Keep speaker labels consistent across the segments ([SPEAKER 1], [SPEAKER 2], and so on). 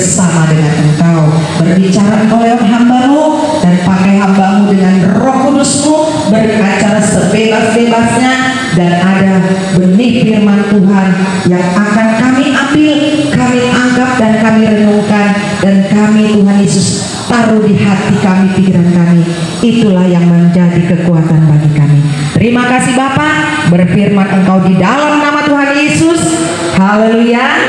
[SPEAKER 1] bersama dengan Engkau. Berbicara Engkau lewat hamba-Mu, dan pakai hamba-Mu dengan Roh Kudus-Mu, berbicara sebebas-bebasnya, dan ada benih firman Tuhan yang akan kami ambil, kami anggap dan kami renungkan, dan kami Tuhan Yesus taruh di hati kami, pikiran kami. Itulah yang menjadi kekuatan bagi kami. Terima kasih Bapa, berfirman Engkau di dalam nama Tuhan Yesus. Haleluya.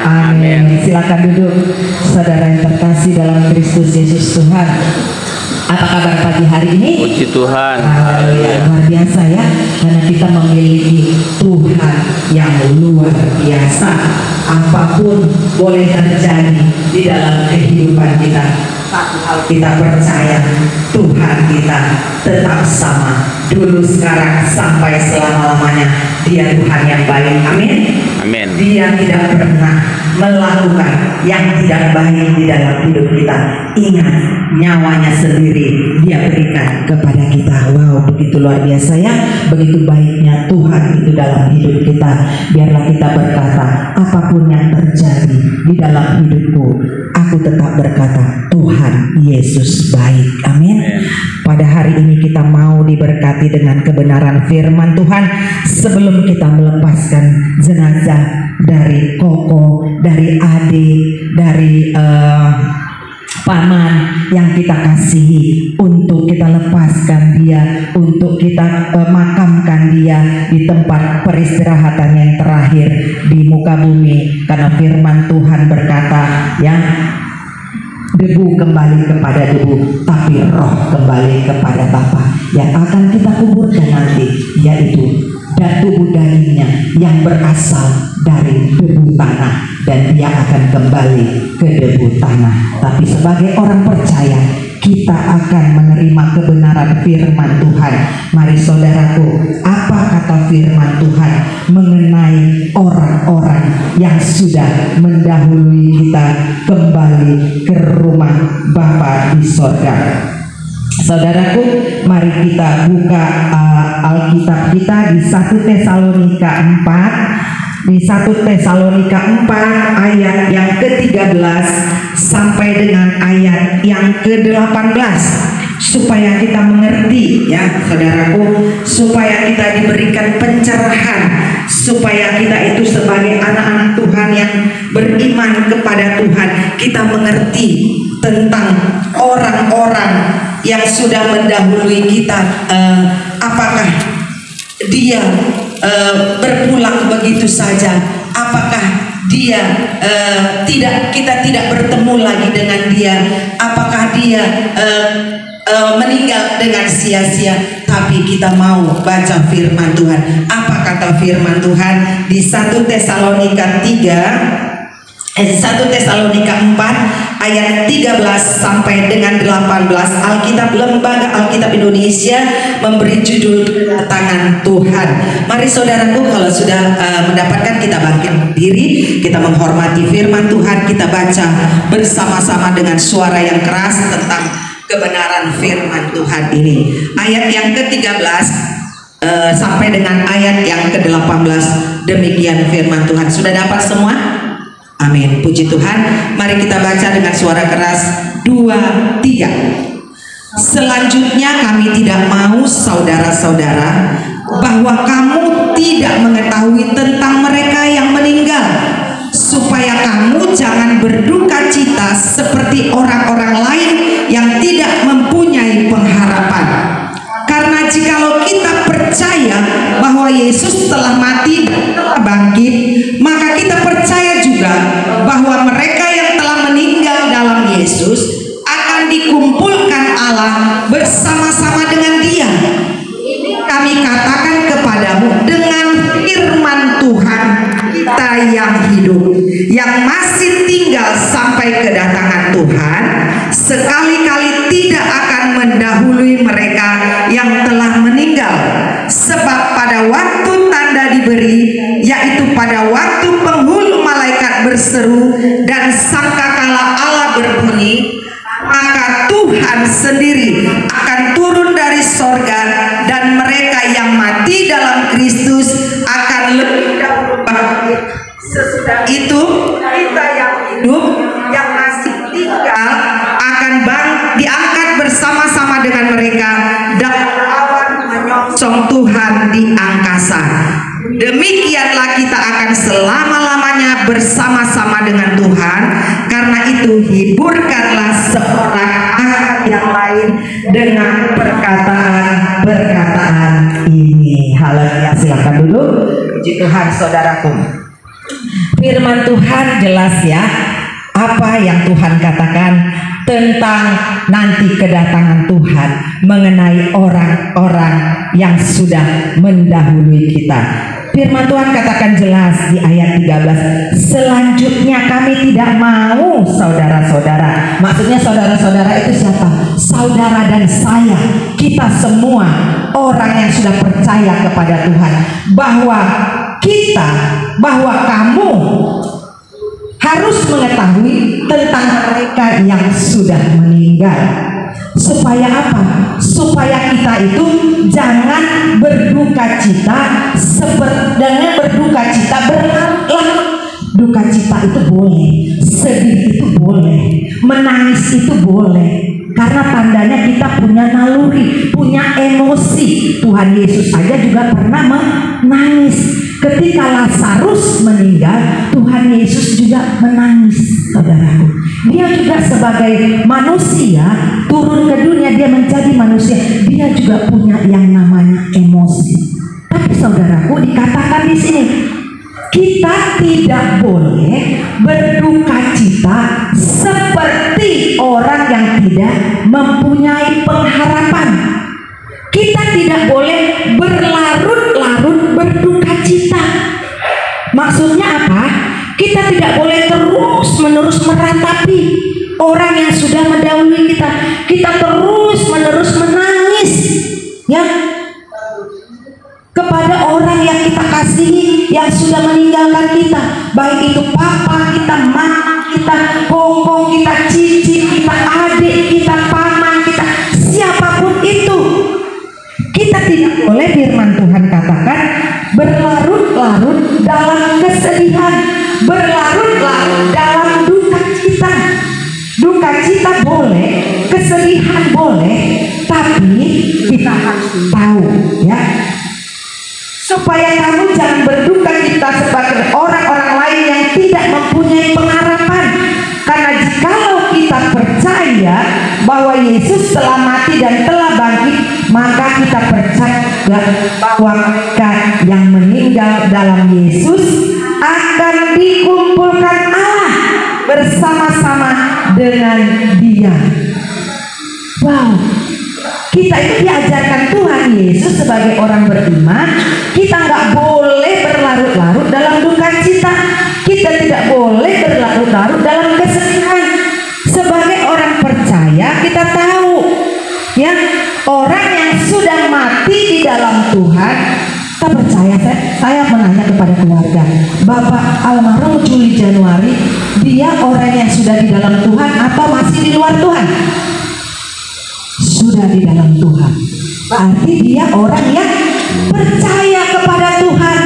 [SPEAKER 1] Amin. Silakan duduk saudara yang terkasih dalam Kristus Yesus Tuhan. Apa kabar pagi hari ini?
[SPEAKER 2] Puji Tuhan.
[SPEAKER 1] Haleluya. Luar biasa ya, karena kita memiliki Tuhan yang luar biasa. Apapun boleh terjadi di dalam kehidupan kita, satu hal kita percaya, Tuhan kita tetap sama, dulu, sekarang, sampai selama-lamanya. Dia Tuhan yang baik. Amin.
[SPEAKER 2] Amin.
[SPEAKER 1] Dia tidak pernah melakukan yang tidak baik di dalam hidup kita. Ingat, nyawanya sendiri Dia berikan kepada kita. Wow, begitu luar biasa ya. Begitu baiknya Tuhan itu dalam hidup kita. Biarlah kita berkata, apapun yang terjadi di dalam hidupku, aku tetap berkata, Tuhan Yesus baik. Amin. Pada hari ini kita mau diberkati dengan kebenaran firman Tuhan. Sebelum kita melepaskan jenazah dari Koko, dari adik, dari paman yang kita kasihi, untuk kita lepaskan dia, untuk kita makamkan dia di tempat peristirahatan yang terakhir di muka bumi. Karena firman Tuhan berkata, ya, debu kembali kepada debu, tapi roh kembali kepada Bapa. Yang akan kita kuburkan nanti, yaitu dan tubuh dagingnya yang berasal dari debu tanah, dan dia akan kembali ke debu tanah. Tapi sebagai orang percaya, kita akan menerima kebenaran firman Tuhan. Mari saudaraku, apa kata firman Tuhan mengenai orang-orang yang sudah mendahului kita kembali ke rumah Bapa di sorga? Saudaraku, mari kita buka Alkitab kita di 1 Tesalonika 4. Di 1 Tesalonika 4 ayat yang ke-13 sampai dengan ayat yang ke-18, supaya kita mengerti ya saudaraku, supaya kita diberikan pencerahan, supaya kita itu sebagai anak-anak Tuhan yang beriman kepada Tuhan, kita mengerti tentang orang-orang yang sudah mendahului kita. Apakah dia berpulang begitu saja? Apakah dia kita tidak bertemu lagi dengan dia? Apakah dia meninggal dengan sia-sia? Tapi kita mau baca firman Tuhan. Apa kata firman Tuhan di 1 Tesalonika 1 Tesalonika 4 ayat 13 sampai dengan 18. Alkitab Lembaga Alkitab Indonesia memberi judul Tangan Tuhan. Mari saudaraku, kalau sudah mendapatkan, kita bangkit berdiri, kita menghormati firman Tuhan, kita baca bersama-sama dengan suara yang keras tentang kebenaran firman Tuhan ini. Ayat yang ke-13 sampai dengan ayat yang ke-18. Demikian firman Tuhan. Sudah dapat semua? Amin, puji Tuhan. Mari kita baca dengan suara keras. 2, 3. Selanjutnya kami tidak mau saudara-saudara bahwa kamu tidak mengetahui tentang mereka yang meninggal, supaya kamu jangan berduka cita seperti orang-orang lain yang tidak mempunyai pengharapan. Karena jikalau kita percaya bahwa Yesus telah mati dan telah bangkit, maka kita percaya juga bahwa mereka yang telah meninggal dalam Yesus akan dikumpulkan Allah bersama-sama dengan Dia. Ini kami katakan kepadamu dengan firman Tuhan kita yang hidup, yang masih tinggal sampai kedatangan Tuhan, sekali-kali tidak akan mendahului mereka yang telah meninggal. Sebab pada waktu tanda diberi, yaitu pada waktu penghulu malaikat berseru dan sangkakala Allah berbunyi, maka Tuhan sendiri akan turun dari sorga, dan mereka yang mati dalam Kristus akan lebih dahulu bangkit. Sesudah itu kita yang hidup, yang masih meninggal akan diangkat bersama-sama dengan mereka dan awan menyongsong Tuhan di angkasa. Demikianlah kita akan selama-lamanya bersama-sama dengan Tuhan. Karena itu hiburkanlah seorang akan yang lain dengan perkataan-perkataan ini. Haleluya, silakan duduk. Puji Tuhan saudaraku. Firman Tuhan jelas ya, apa yang Tuhan katakan tentang nanti kedatangan Tuhan, mengenai orang-orang yang sudah mendahului kita. Firman Tuhan katakan jelas di ayat 13, selanjutnya kami tidak mau saudara-saudara. Maksudnya saudara-saudara itu siapa? Saudara dan saya, kita semua orang yang sudah percaya kepada Tuhan, bahwa kamu harus mengetahui tentang mereka yang sudah meninggal. Supaya apa? Supaya kita itu jangan berduka cita berlarut-larut. Duka cita itu boleh, sedih itu boleh, menangis itu boleh, karena tandanya kita punya naluri, punya emosi. Tuhan Yesus saja juga pernah menangis. Ketika Lazarus meninggal, Tuhan Yesus juga menangis, saudaraku. Dia juga sebagai manusia turun ke dunia, dia menjadi manusia, dia juga punya yang namanya emosi. Tapi saudaraku, dikatakan di sini kita tidak boleh berduka cita seperti orang yang tidak mempunyai pengharapan. Kita tidak boleh berlarut-larut berduka cita. Maksudnya apa? Kita tidak boleh terus-menerus meratapi orang yang sudah mendahului kita. Kita terus-menerus menangis ya kepada orang yang kita kasihi, yang sudah meninggalkan kita, baik itu papa kita, mama kita, koko kita, cici kita, adik kita, paman kita, siapapun itu. Kita tidak boleh, firman Tuhan katakan, berlarut-larut dalam kesedihan, berlarut-larut dalam duka cita. Duka cita boleh, kesedihan boleh, tapi kita harus tahu ya, supaya kamu jangan berduka cita sebagai orang-orang lain yang tidak mempunyai pengharapan. Karena jikalau kita percaya bahwa Yesus telah mati dan telah bangkit, maka kita percaya bahwa mereka yang meninggal dalam Yesus akan dikumpulkan Allah bersama-sama dengan Dia. Wow, kita itu diajarkan Tuhan Yesus sebagai orang beriman, kita nggak boleh berlarut-larut dalam duka cita, kita tidak boleh berlarut-larut dalam kesedihan. Sebagai orang percaya, kita tahu ya, orang yang sudah mati di dalam Tuhan, kita percaya. Saya menanya kepada keluarga, Bapak almarhum Juli Januari, dia orang yang sudah di dalam Tuhan atau masih di luar Tuhan? Sudah di dalam Tuhan. Berarti dia orang yang percaya kepada Tuhan,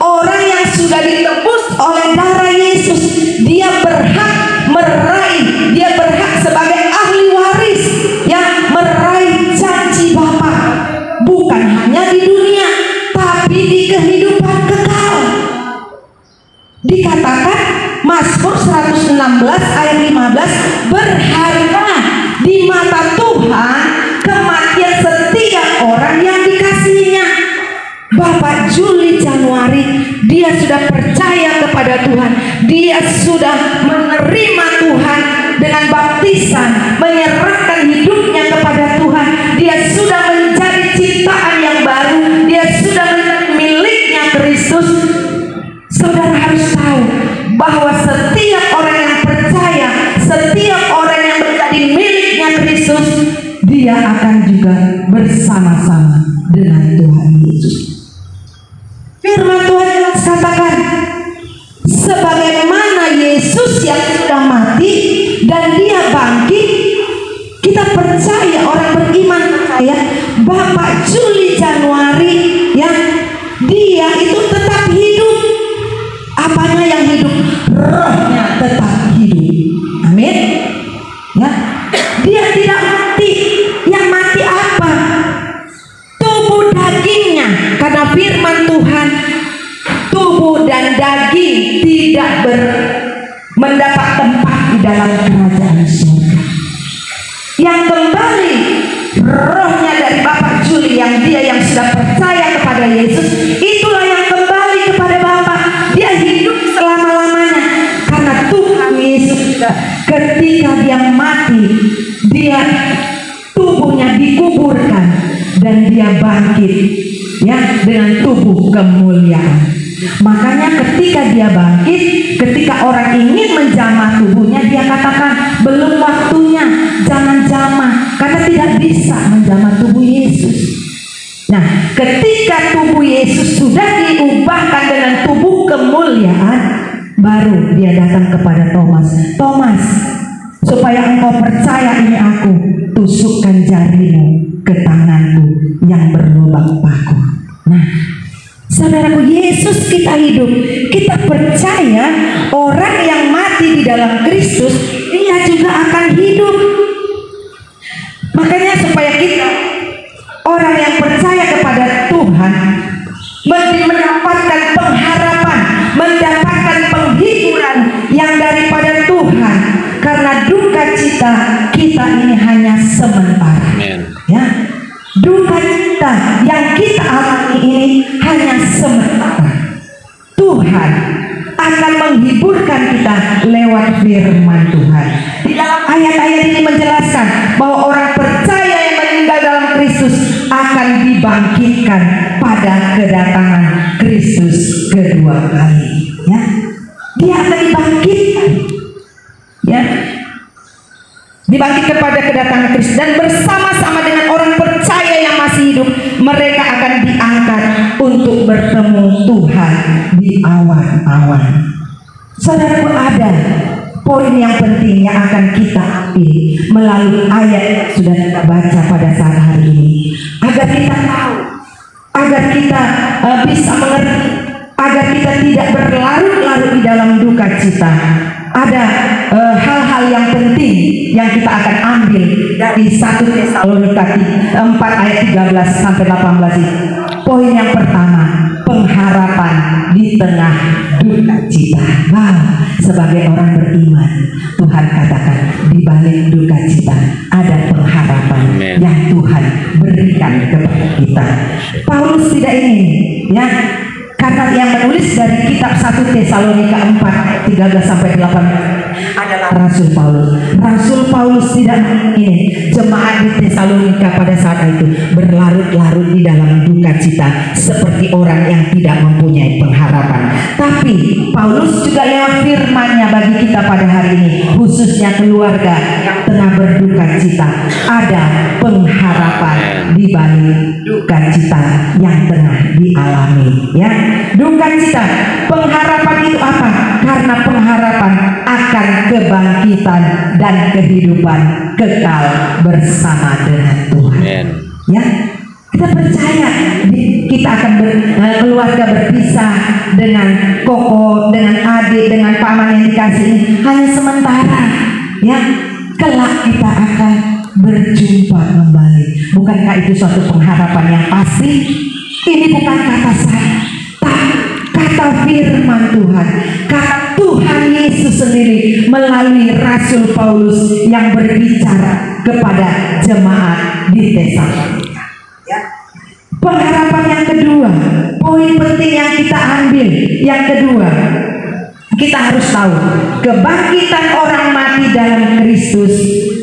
[SPEAKER 1] orang yang sudah ditebus oleh darah Yesus. Dia berhak meraih, dia berhak sebagai ahli waris yang meraih janji Bapa, bukan hanya di dunia tapi di kehidupan kekal. Dikatakan Mazmur 116 ayat 15, berharga di mata Tuhan kematian setiap orang yang dikasihinya. Bapak Juli Januari, dia sudah percaya kepada Tuhan, dia sudah menerima Tuhan dengan baptisan, menyerahkan hidupnya kepada Tuhan, dia sudah menjadi ciptaan yang baru, dia sudah menjadi miliknya Kristus. Saudara harus tahu bahwa setiap orang yang percaya, setiap orang yang menjadi miliknya Kristus, dia akan juga bersama-sama dengan Tuhan Yesus. Firman Tuhan katakan, sebagaimana Yesus yang sudah mati dan dia bangkit, kita percaya, orang beriman percaya, Bapak Juli Januari ya, dia itu tetap hidup. Apanya yang hidup? Rohnya tetap hidup. Amin. tidak mendapat tempat di dalam kerajaan surga. Yang kembali rohnya dari Bapak Juli, yang sudah percaya kepada Yesus, itulah yang kembali kepada Bapa. Dia hidup selama-lamanya karena Tuhan Yesus ketika dia mati, dia tubuhnya dikuburkan dan dia bangkit, ya, dengan tubuh kemuliaan. Makanya ketika dia bangkit, ketika orang ingin menjamah tubuhnya, dia katakan belum waktunya, jangan jamah, karena tidak bisa menjamah tubuh Yesus. Nah, ketika tubuh Yesus sudah diubahkan dengan tubuh kemuliaan, baru dia datang kepada Thomas. Thomas, supaya engkau percaya ini aku, tusukkan jarimu ke tanganku yang berlubang paku. Nah, saudaraku, Yesus kita hidup, kita percaya orang yang mati di dalam Kristus, dia juga akan hidup. Makanya supaya kita, orang yang percaya kepada Tuhan, mendapatkan pengharapan, mendapatkan penghiburan yang daripada Tuhan, karena duka cita kita ini hanya sementara. Ya, duka cita yang kita alami ini hanya sementara. Tuhan akan menghiburkan kita lewat firman Tuhan. Di dalam ayat-ayat ini menjelaskan bahwa orang percaya yang meninggal dalam Kristus akan dibangkitkan pada kedatangan Kristus kedua kali. Ya, dia akan dibangkitkan. Ya, dibangkitkan pada kedatangan Kristus, dan bersama-sama dengan orang percaya yang masih hidup, mereka akan diangkat untuk bertemu Tuhan di awan-awan. Saudaraku, ada poin yang penting yang akan kita ambil melalui ayat yang sudah kita baca pada saat hari ini, agar kita tahu, agar kita bisa mengerti, agar kita tidak berlarut-larut di dalam duka cita. Ada hal-hal yang penting yang kita akan ambil dari 1 Tesalonika 4 ayat 13 sampai 18 ini. Poin yang pertama, pengharapan di tengah duka cita. Wow, sebagai orang beriman, Tuhan katakan di balik duka cita ada pengharapan yang Tuhan berikan kepada kita. Paulus tidak ingin, ya, karena yang menulis dari kitab 1 Tesalonika 4 ayat 13 sampai 18 adalah Rasul Paulus. Rasul Paulus tidak ingin jemaat di Tesalonika pada saat itu berlarut-larut di dalam duka cita seperti orang yang tidak mempunyai pengharapan. Tapi Paulus juga lewat firman-Nya bagi kita pada hari ini, khususnya keluarga yang tengah berduka cita, ada pengharapan di balik duka cita yang tengah dialami. Ya, duka cita, pengharapan itu apa? Karena pengharapan akan kebangkitan dan kehidupan kekal bersama dengan Tuhan. Ya, kita percaya kita akan keluarga berpisah dengan koko, dengan adik, dengan paman yang dikasihi hanya sementara. Ya, kelak kita akan berjumpa kembali. Bukankah itu suatu pengharapan yang pasti? Ini bukan kata saya, tapi kata firman Tuhan, kata Tuhan Yesus sendiri melalui Rasul Paulus yang berbicara kepada jemaat di Tesalonika. Ya. Pengharapan yang kedua, poin penting yang kita ambil yang kedua, kita harus tahu kebangkitan orang mati dalam Kristus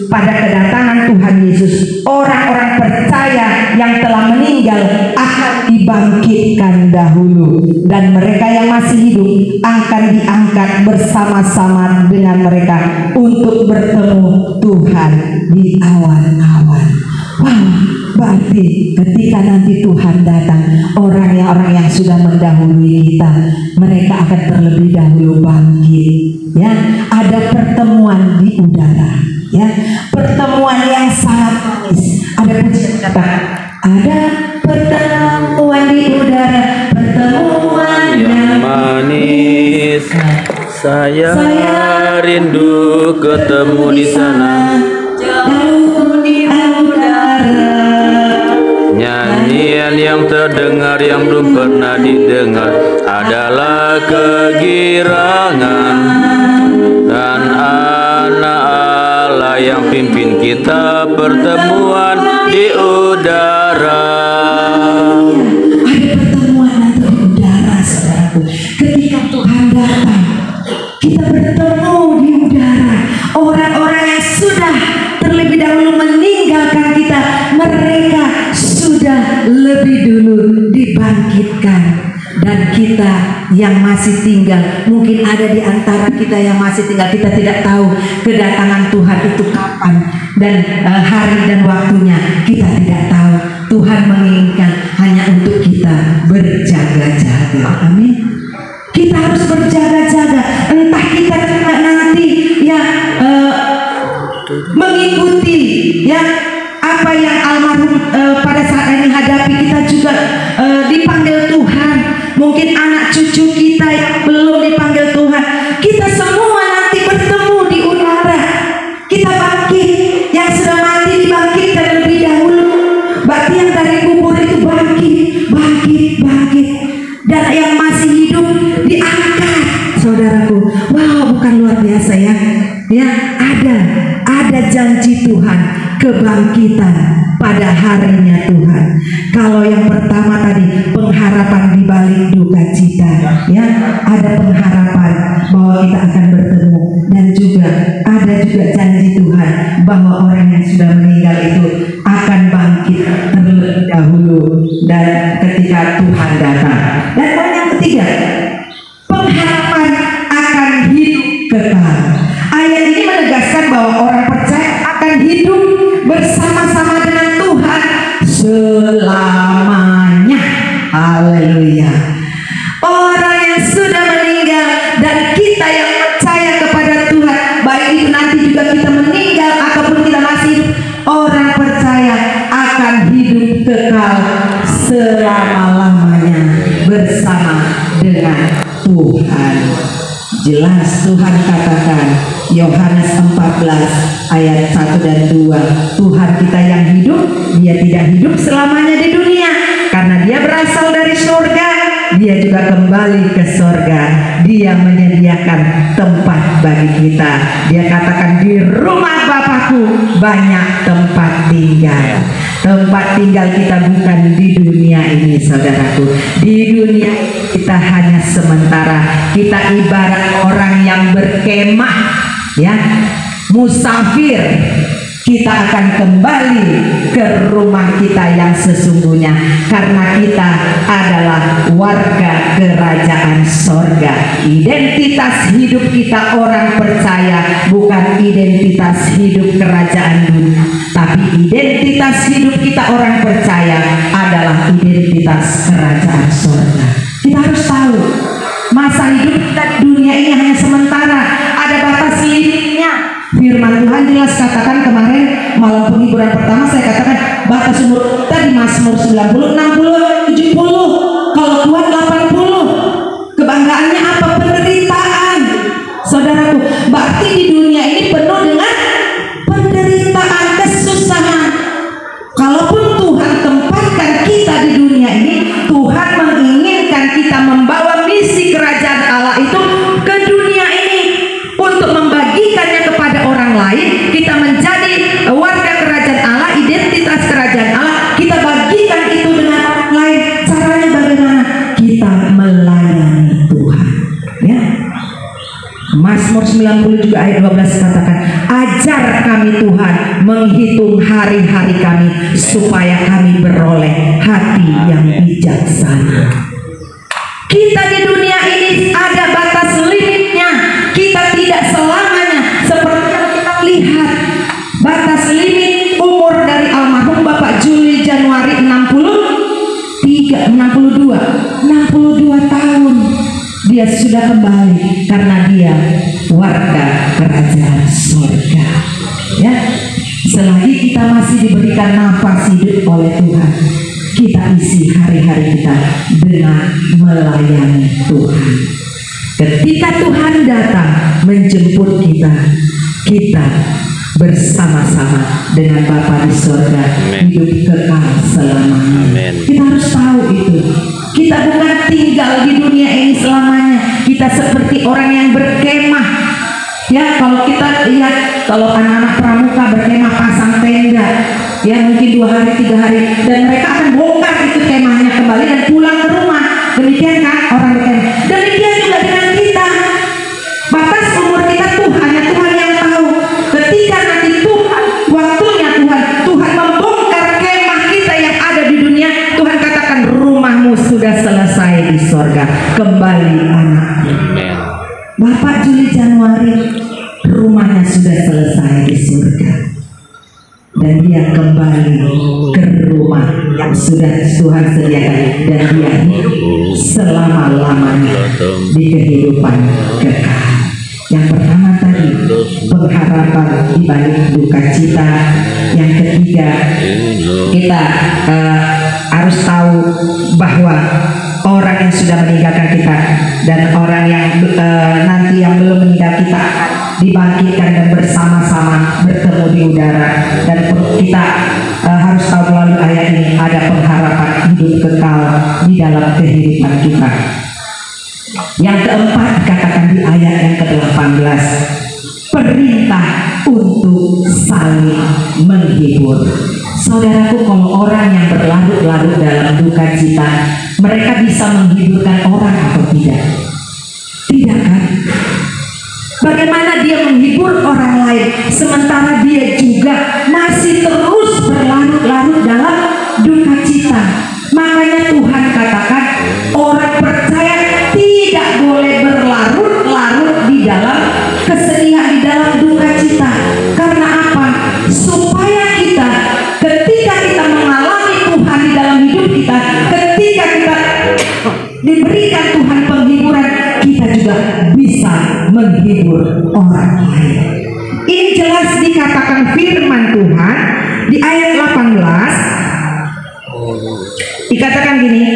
[SPEAKER 1] pada kedatangan Tuhan Yesus. Orang-orang percaya yang telah meninggal akan dibangkitkan dahulu, dan mereka yang masih hidup akan diangkat bersama-sama dengan mereka untuk bertemu Tuhan di awan-awan. Wow, berarti ketika nanti Tuhan datang, orang yang sudah mendahului kita, mereka akan terlebih dahulu bangkit. Ya, ada pertemuan di udara. Ya, pertemuan yang sangat manis. Ada pujian katakan, ada pertemuan di udara, pertemuan yang manis.
[SPEAKER 2] Saya rindu ketemu di sana.
[SPEAKER 1] Jauh di udara,
[SPEAKER 2] nyanyi Nyanyian yang terdengar yang belum pernah didengar adalah kegirangan, dan anak Allah yang pimpin kita pertemuan di udara.
[SPEAKER 1] Ada pertemuan nanti di udara, saudaraku. Ketika Tuhan datang, kita bertemu di udara. Orang-orang yang sudah terlebih dahulu meninggalkan kita, mereka sudah lebih dulu dibangkitkan. Dan kita yang masih tinggal, mungkin ada di antara kita yang masih tinggal, kita tidak tahu kedatangan Tuhan itu kapan dan hari dan waktunya kita tidak tahu. Tuhan menginginkan hanya untuk kita berjaga-jaga. Amin. Kita harus berjaga-jaga. Entah kita nanti ya mengikuti ya apa yang almarhum pada saat ini hadapi, kita juga dipanggil Tuhan. Mungkin anak cucu kita yang belum dipanggil Tuhan, kita semua nanti bertemu di udara. Kita bangkit, yang sudah mati dibangkitkan lebih dahulu. Berarti yang dari kubur itu bangkit, dan yang masih hidup diangkat, saudaraku. Wow, bukan luar biasa ya? Ya, ada janji Tuhan, kebangkitan pada harinya Tuhan. Kalau yang pertama tadi pengharapan di balik duka cita, ya, ada pengharapan bahwa kita akan bertemu, dan juga ada janji Tuhan bahwa orang yang sudah meninggal itu akan bangkit terlebih dahulu dan ketika Tuhan datang. Dan yang ketiga, pengharapan akan hidup kekal. Ayat ini menegaskan bahwa orang percaya akan hidup bersama-sama dengan Tuhan selamanya. Haleluya. Orang yang sudah meninggal dan kita yang percaya kepada Tuhan, baik itu nanti juga kita meninggal ataupun kita masih hidup, orang percaya akan hidup kekal selama-lamanya bersama dengan Tuhan. Jelas Tuhan katakan, Yohanes 14 ayat 1 dan 2, Tuhan kita yang hidup, dia tidak hidup selamanya di dunia karena dia berasal dari surga, dia juga kembali ke surga, dia menyediakan tempat bagi kita. Dia katakan, di rumah Bapakku banyak tempat tinggal. Tempat tinggal kita bukan di dunia ini, saudaraku. Di dunia kita hanya sementara. Kita ibarat orang yang berkemah, ya, musafir. Kita akan kembali ke rumah kita yang sesungguhnya, karena kita adalah warga kerajaan sorga. Identitas hidup kita orang percaya bukan identitas hidup kerajaan dunia, tapi identitas hidup kita orang percaya adalah identitas kerajaan sorga. Kita harus tahu masa hidup kita di dunia ini hanya sementara, ada batas limitnya. Firman Tuhan jelas katakan kemarin malam penghiburan pertama, saya katakan batas umur kita di Mazmur 90, 60, 70, kalau kuat 80. Kebanggaannya apa? Penderitaan, saudaraku. Berarti di dunia ini penuh dengan penderitaan, kesusahan. Kalaupun Tuhan tempatkan kita di dunia ini, Tuhan menginginkan kita membawa misi kerajaan Allah itu ke dunia ini untuk membagikannya kepada orang lain. Kita menjadi warga kerajaan Allah, identitas kerajaan Allah, kita bagikan itu dengan orang lain. Caranya bagaimana? Kita melayani Tuhan, ya. Mazmur 90 juga ayat 12 katakan, ajar kami Tuhan menghitung hari-hari kami supaya kami beroleh hati yang bijaksana. Kita di dunia ini ada batas limitnya. Kita tidak selamanya seperti yang kita lihat. Batas limit umur dari almarhum Bapak Juli Januari 62 tahun dia sudah kembali karena dia warga kerajaan surga, ya. Selagi kita masih diberikan nafas hidup oleh Tuhan, kita isi hari-hari kita dengan melayani Tuhan. Ketika Tuhan datang menjemput kita, kita bersama-sama dengan Bapa di surga, hidup kekal selamanya. Kita harus tahu itu. Kita bukan tinggal di dunia ini selamanya. Kita seperti orang yang berkemah. Ya, kalau kita lihat, kalau anak-anak pramuka berkemah pasang tenda, ya mungkin 2 hari 3 hari, dan mereka akan bongkar itu kemahnya kembali dan pulang ke rumah. Demikian kan orang berkemah. Demikian juga dengan kita. Batas umur kita hanya Tuhan yang tahu. Ketika nanti Tuhan, waktunya Tuhan membongkar kemah kita yang ada di dunia, Tuhan katakan rumahmu sudah selesai di sorga, kembali anakku. Bapak Juli Januari rumahnya sudah selesai di surga, dan dia kembali ke rumah yang sudah Tuhan sediakan, dan dia hidup selama-lamanya di kehidupan kekal. Yang pertama tadi pengharapan di balik duka cita. Yang ketiga, kita harus tahu bahwa orang yang sudah meninggalkan kita dan orang yang nanti yang belum meninggal kita akan dibangkitkan dan bersama-sama bertemu di udara. Dan kita harus tahu melalui ayat ini ada pengharapan hidup kekal di dalam kehidupan kita. Yang keempat dikatakan di ayat yang ke-18, perintah untuk saling menghibur. Saudaraku, kalau orang yang berlarut-larut dalam duka cita, mereka bisa menghiburkan orang atau tidak? Tidak kan? Bagaimana dia menghibur orang lain sementara dia juga masih terus berlarut-larut dalam duka cita? Makanya Tuhan katakan orang percaya tidak boleh berlarut-larut di dalam kesedihan, di dalam duka cita. Karena apa? Supaya kita, ketika kita mengalami Tuhan di dalam hidup kita, ketika kita diberikan Tuhan penghiburan, kita juga bisa menghibur orang lain. Ini jelas dikatakan firman Tuhan di ayat 18. Dikatakan gini,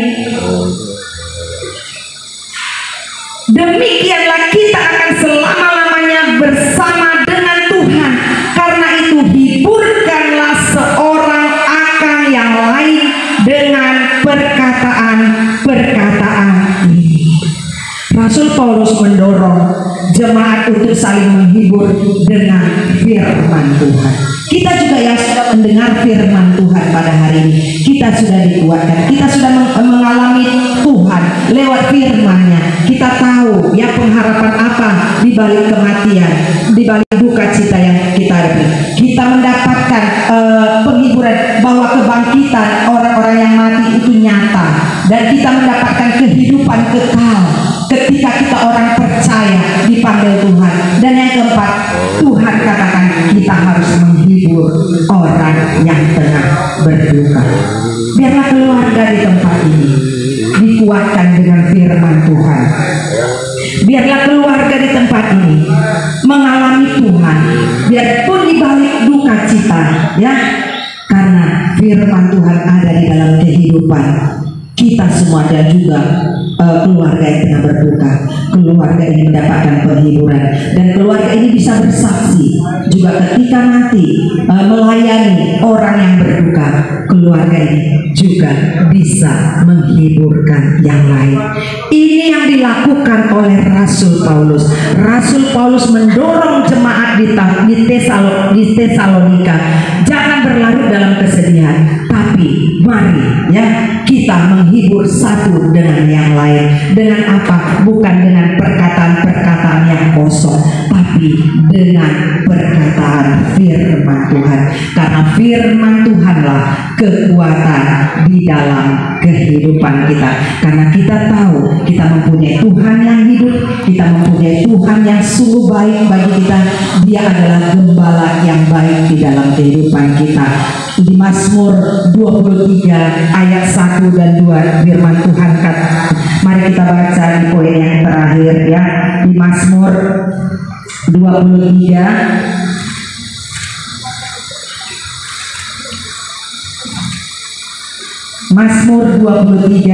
[SPEAKER 1] demikianlah kita akan selama-lamanya bersama dengan Tuhan. Karena itu hiburkanlah seorang akan yang lain dengan perkataan-perkataan ini. Rasul Paulus mendorong jemaat untuk saling menghibur dengan firman Tuhan. Kita juga yang sudah mendengar firman Tuhan pada hari ini, kita sudah dikuatkan, kita sudah mengalami Tuhan lewat firman-Nya. Kita tahu ya pengharapan apa di balik kematian, di balik duka cita yang kita hadapi. Kita mendapatkan penghiburan bahwa kebangkitan orang-orang yang mati itu nyata, dan kita mendapatkan kehidupan kekal ketika kita orang percaya dipanggil Tuhan. Dan yang keempat, Tuhan katakan kita harus menghibur orang yang tengah berduka. Biarlah keluarga di tempat ini dikuatkan dengan firman Tuhan. Biarlah keluarga di tempat ini mengalami Tuhan, biarpun di balik duka cita, ya, karena firman Tuhan ada di dalam kehidupan kita semua dan juga keluarga yang tengah berduka. Keluarga ini mendapatkan penghiburan, dan keluarga ini bisa bersaksi juga ketika nanti melayani orang yang berduka. Keluarga ini juga bisa menghiburkan yang lain. Ini yang dilakukan oleh Rasul Paulus. Rasul Paulus mendorong jemaat di Tesalonika, jangan berlarut dalam kesedihan, tapi mari ya kita menghibur satu dengan yang lain. Dengan apa? Bukan dengan perkataan-perkataan yang kosong, tapi dengan perkataan firman Tuhan. Karena firman Tuhanlah kekuatan di dalam kehidupan kita. Karena kita tahu kita mempunyai Tuhan yang hidup, kita mempunyai Tuhan yang sungguh baik bagi kita. Dia adalah gembala yang baik di dalam kehidupan kita. Di Mazmur 23 ayat 1 dan 2 firman Tuhan kata, mari kita baca di poin yang terakhir ya, di Mazmur 23 Mazmur 23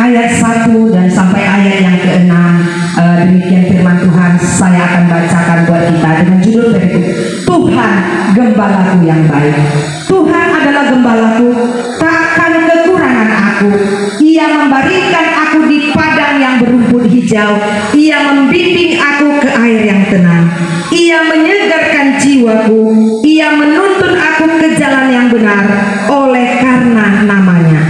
[SPEAKER 1] ayat 1 dan sampai ayat yang ke-6. Demikian firman Tuhan, saya akan baca gembalaku yang baik. Tuhan adalah gembalaku, takkan kekurangan aku. Ia memberikan aku di padang yang berumput hijau. Ia membimbing aku ke air yang tenang. Ia menyegarkan jiwaku. Ia menuntun aku ke jalan yang benar oleh karena namanya.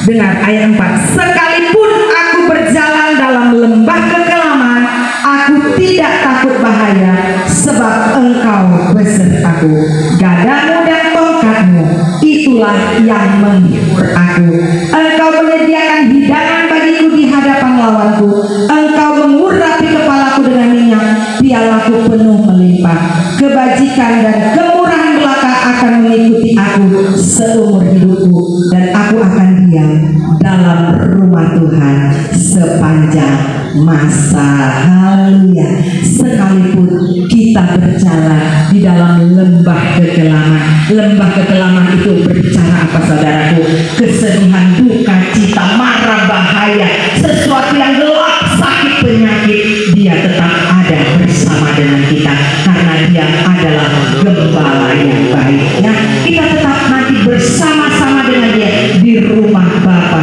[SPEAKER 1] Dengar ayat 4. Sekalipun aku berjalan dalam lembah kekelaman, aku tidak takut bahaya, sebab Engkau besertaku. Gadamu dan tongkatmu, itulah yang menghibur aku. Engkau menyediakan hidangan bagiku di hadapan lawanku. Engkau mengurapi kepalaku dengan minyak, pialaku penuh melimpah. Kebajikan dan kemurahan belaka akan mengikuti aku seumur hidupku, dan aku akan diam dalam rumah Tuhan sepanjang masa. Haleluya. Sekalipun kita berjalan di dalam lembah kekelaman. Lembah kekelaman itu berbicara apa, saudaraku? Kesedihan, duka, cita, marah, bahaya, sesuatu yang gelap, sakit, penyakit, dia tetap ada bersama dengan kita karena dia adalah gembala yang baik. Ya, kita tetap nanti bersama-sama dengan dia di rumah Bapa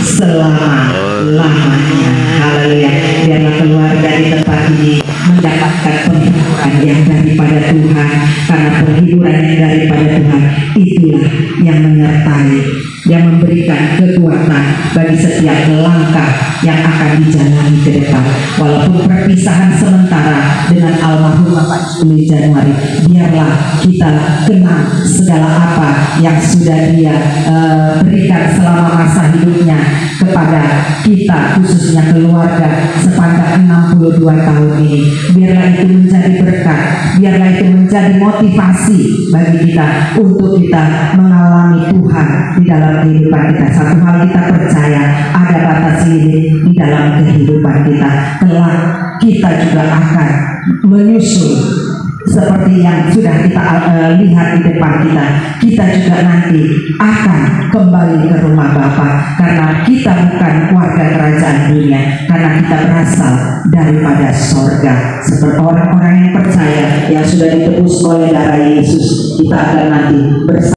[SPEAKER 1] selama-lamanya. Haleluya. Biarlah keluarga di tempat ini mendapatkan penghiburan yang daripada Tuhan, karena penghiburan yang daripada Tuhan itulah yang menyertai, yang memberikan kekuatan bagi setiap langkah yang akan dijalani ke depan. Walaupun perpisahan sementara dengan almarhum Bapak Juli Januari, biarlah kita kenal segala apa yang sudah dia berikan selama masa hidupnya kepada kita, khususnya keluarga sepanjang 62 tahun ini. Biarlah itu menjadi berkat, biarlah itu menjadi motivasi bagi kita untuk kita mengalami Tuhan di dalam kehidupan kita. Satu hal kita percaya, ada batas limit di dalam kehidupan kita. Kelak kita juga akan menyusul seperti yang sudah kita lihat di depan kita. Kita juga nanti akan kembali ke rumah Bapa, karena kita bukan warga kerajaan dunia, karena kita berasal daripada sorga. Seperti orang-orang yang percaya, yang sudah ditebus oleh darah Yesus, kita akan nanti bersama